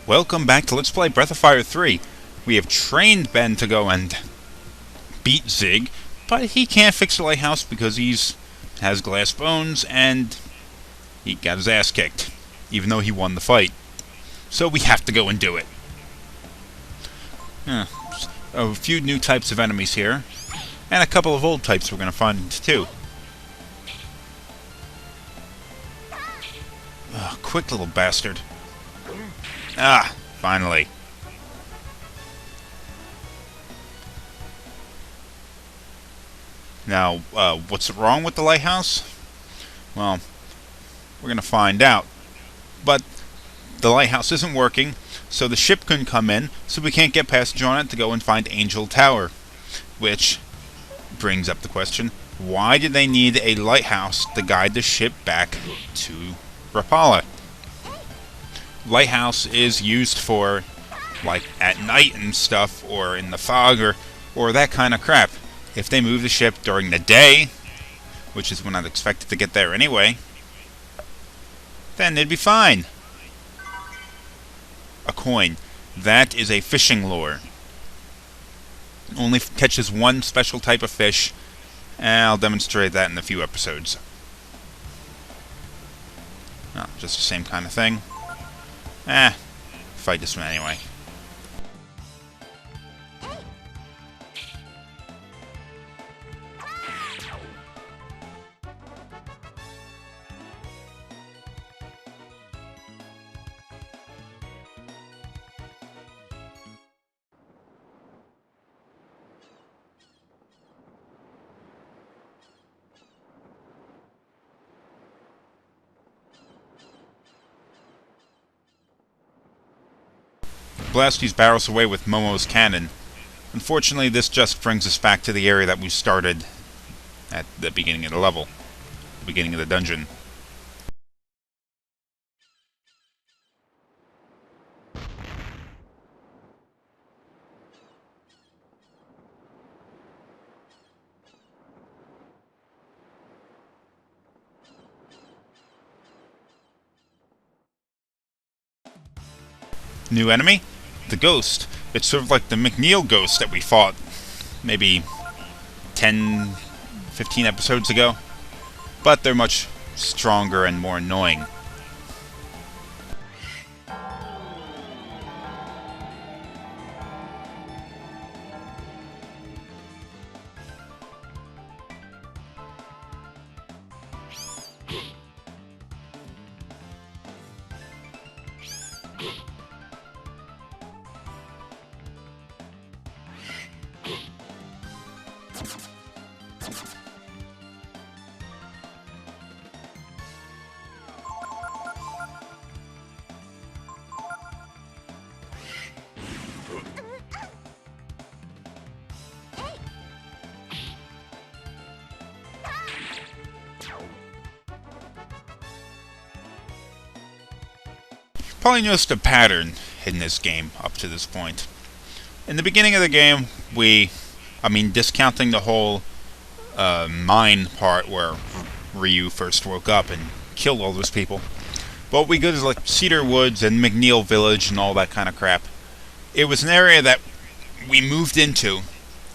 Welcome back to Let's Play Breath of Fire 3. We have trained Ben to go and beat Zig, but he can't fix the lighthouse because has glass bones and he got his ass kicked, even though he won the fight. So we have to go and do it. A few new types of enemies here, and a couple of old types we're going to find too. Quick little bastard. Ah, finally. Now, what's wrong with the lighthouse? Well, we're gonna find out. But the lighthouse isn't working, so the ship couldn't come in, so we can't get passage on it to go and find Angel Tower. Which brings up the question, why did they need a lighthouse to guide the ship back to Rapala? Lighthouse is used for, like, at night and stuff, or in the fog, or that kind of crap. If they move the ship during the day, which is when I'd expect it to get there anyway, then it'd be fine. A coin. That is a fishing lure. Only catches one special type of fish, and I'll demonstrate that in a few episodes. Oh, just the same kind of thing. Fight this one anyway. Blast these barrels away with Momo's cannon. Unfortunately, this just brings us back to the area that we started at the beginning of the level, the beginning of the dungeon. New enemy? The Ghost. It's sort of like the McNeil Ghost that we fought maybe 10, 15 episodes ago. But they're much stronger and more annoying. Probably noticed a pattern in this game up to this point. In the beginning of the game, discounting the whole mine part where Ryu first woke up and killed all those people. But we go to like Cedar Woods and McNeil Village and all that kind of crap. It was an area that we moved into,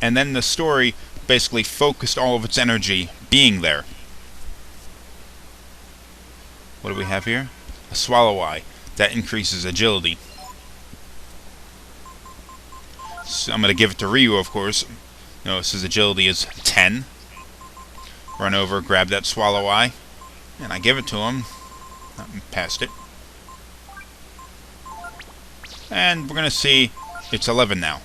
and then the story basically focused all of its energy being there. What do we have here? A Swallow Eye. That increases agility. So I'm going to give it to Ryu, of course. Notice his agility is 10. Run over, grab that Swallow Eye, and I give it to him. Passed it. And we're going to see it's 11 now.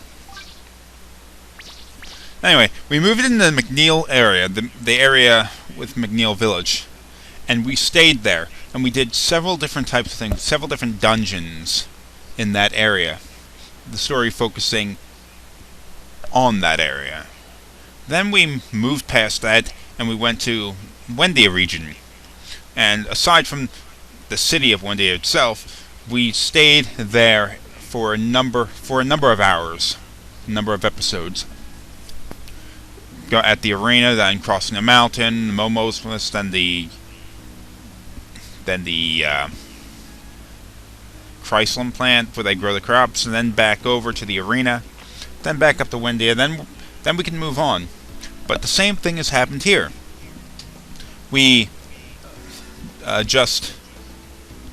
Anyway, we moved into the McNeil area, the area with McNeil Village. And we stayed there, and we did several different types of things, several different dungeons in that area. The story focusing on that area. Then we moved past that, and we went to Wendia region. And aside from the city of Wendia itself, we stayed there for a number of hours, a number of episodes. Got at the arena, then crossing the mountain, Momo's list, then the chrysalis plant where they grow the crops, and then back over to the arena, then back up to Windia, then we can move on. But the same thing has happened here. We just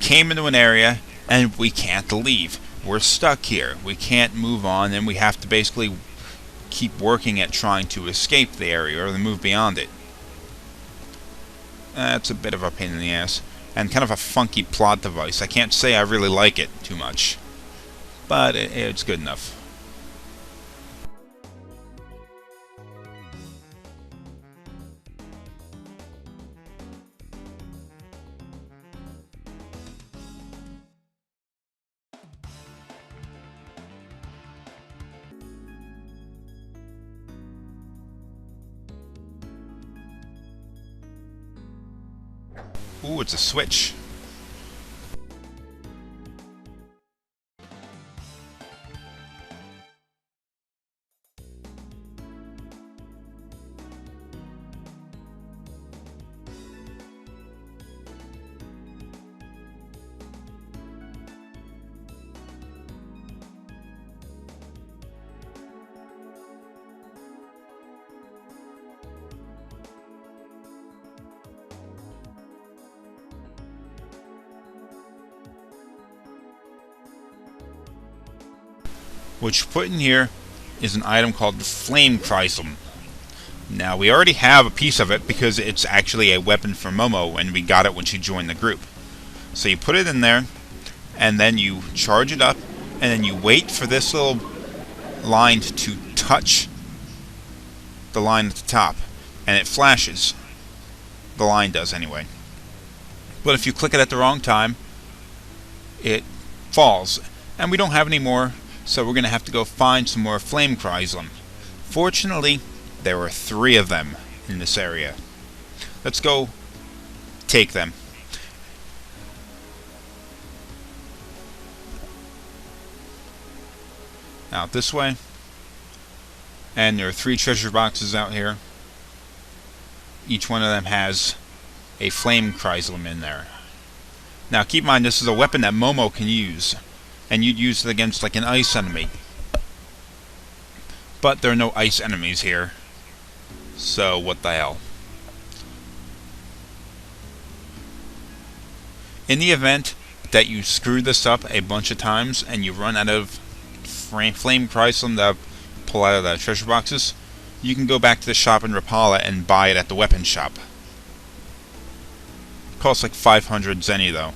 came into an area and we can't leave. We're stuck here. We can't move on, and we have to basically keep working at trying to escape the area or to move beyond it. That's a bit of a pain in the ass, and kind of a funky plot device. I can't say I really like it too much, but it's good enough. Ooh, it's a switch. What you put in here is an item called the Flame Chrysalis. Now, we already have a piece of it because it's actually a weapon for Momo, and we got it when she joined the group. So you put it in there, and then you charge it up, and then you wait for this little line to touch the line at the top, and it flashes. The line does, anyway. But if you click it at the wrong time, it falls. And we don't have any more, so we're going to have to go find some more Flame Chrysalis. Fortunately, there were 3 of them in this area. Let's go take them. Out this way. And there are 3 treasure boxes out here. Each one of them has a Flame Chrysalis in there. Now keep in mind, this is a weapon that Momo can use, and you'd use it against like an ice enemy. But there are no ice enemies here, so what the hell. In the event that you screw this up a bunch of times and you run out of Flame Chrysalis to pull out of the treasure boxes, you can go back to the shop in Rapala and buy it at the weapon shop. It costs like 500 Zenny though.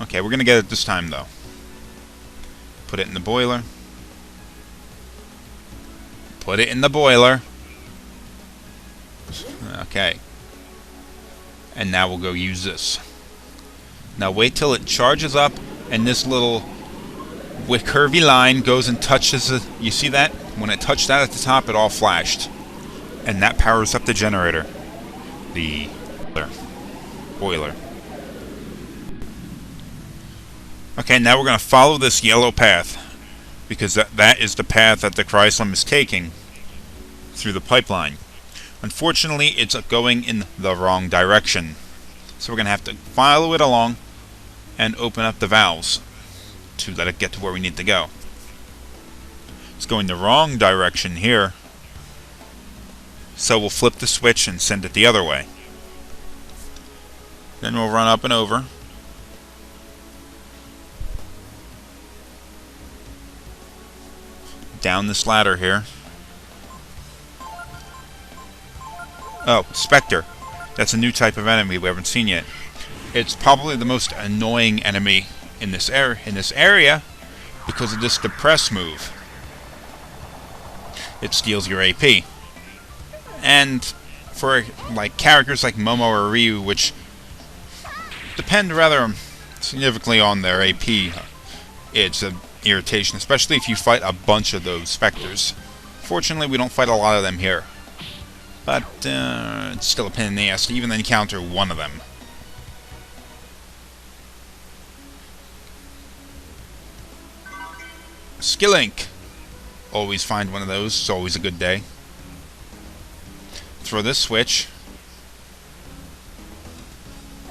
Okay, we're gonna get it this time though. Put it in the boiler. Put it in the boiler. Okay. And now we'll go use this. Now wait till it charges up and this little curvy line goes and touches it. You see that? When it touched that at the top, it all flashed. And that powers up the generator. The boiler. Okay, now we're going to follow this yellow path, because that is the path that the chrysalis is taking through the pipeline. Unfortunately, it's going in the wrong direction. So we're going to have to follow it along and open up the valves to let it get to where we need to go. It's going the wrong direction here, so we'll flip the switch and send it the other way. Then we'll run up and over. Down this ladder here. Oh, Spectre. That's a new type of enemy we haven't seen yet. It's probably the most annoying enemy in this area because of this depress move. It steals your AP. And for like characters like Momo or Ryu, which depend rather significantly on their AP, it's an irritation, especially if you fight a bunch of those specters. Fortunately, we don't fight a lot of them here, but it's still a pain in the ass to even encounter one of them. Skillink. Always find one of those. It's always a good day. Throw this switch,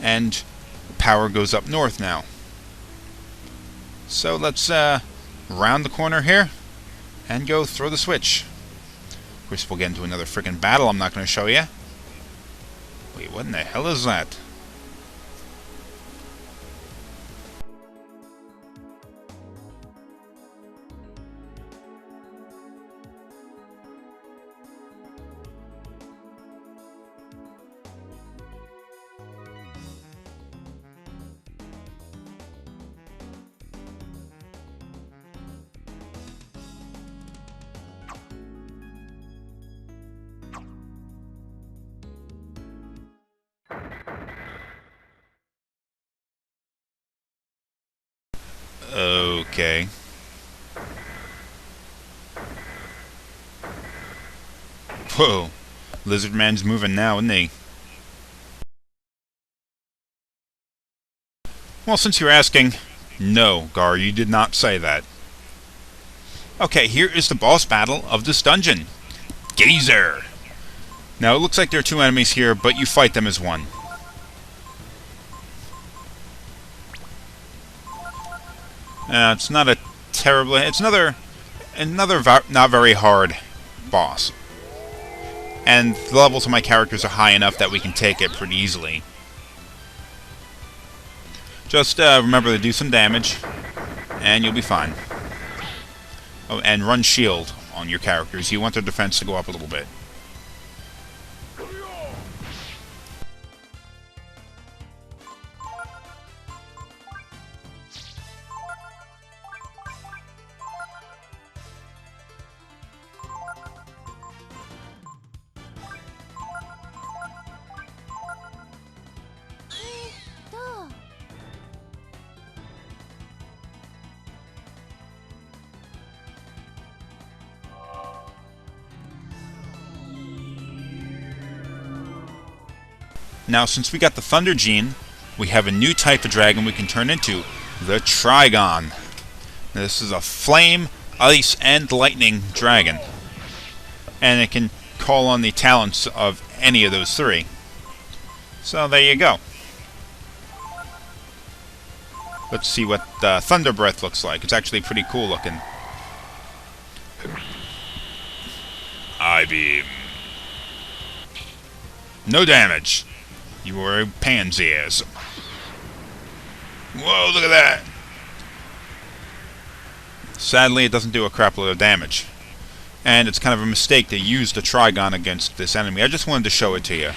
and power goes up north now. So let's round the corner here and go throw the switch. Of course, we'll get into another frickin' battle I'm not going to show you. Wait, what in the hell is that? Okay. Whoa. Lizard Man's moving now, isn't he? Well, since you're asking, no, Gar, you did not say that. Okay, here is the boss battle of this dungeon. Gazer! Now, it looks like there are two enemies here, but you fight them as one. It's not a terribly... It's another not very hard boss. And the levels of my characters are high enough that we can take it pretty easily. Just remember to do some damage, and you'll be fine. Oh, and run shield on your characters. You want their defense to go up a little bit. Now, since we got the Thunder Gene, we have a new type of dragon we can turn into, the Trigon. Now, this is a flame, ice, and lightning dragon. And it can call on the talents of any of those three. So, there you go. Let's see what Thunder Breath looks like. It's actually pretty cool looking. I-Beam. No damage. You are a pansy ass. Whoa, look at that! Sadly, it doesn't do a crap load of damage. And it's kind of a mistake to use the Trigon against this enemy. I just wanted to show it to you.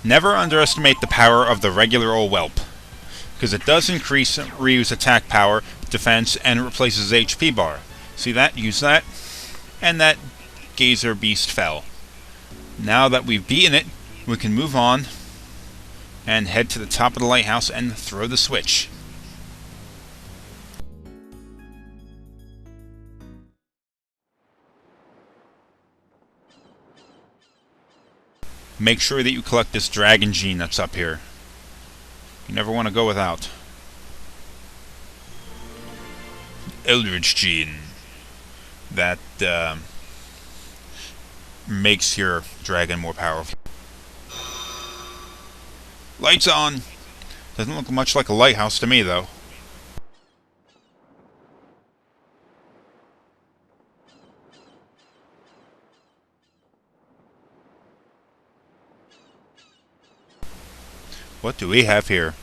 Never underestimate the power of the regular old whelp, because it does increase Ryu's attack power, defense, and it replaces HP bar. See that? Use that. And that Gazer Beast fell. Now that we've beaten it, we can move on and head to the top of the lighthouse and throw the switch. Make sure that you collect this dragon gene that's up here. You never want to go without. Eldritch gene. That makes your dragon more powerful. Lights on! Doesn't look much like a lighthouse to me, though. What do we have here?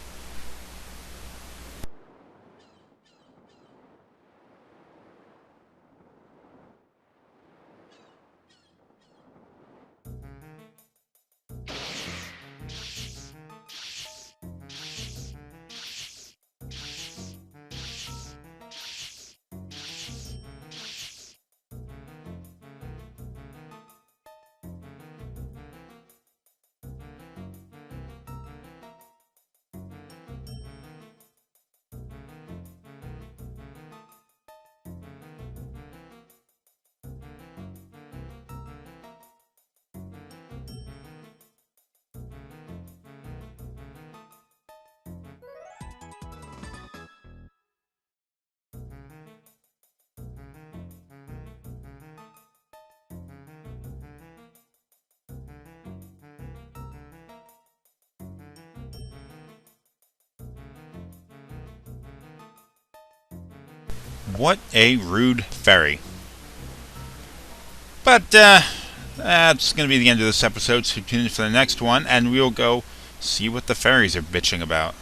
What a rude fairy. But, that's going to be the end of this episode, so tune in for the next one, and we'll go see what the fairies are bitching about.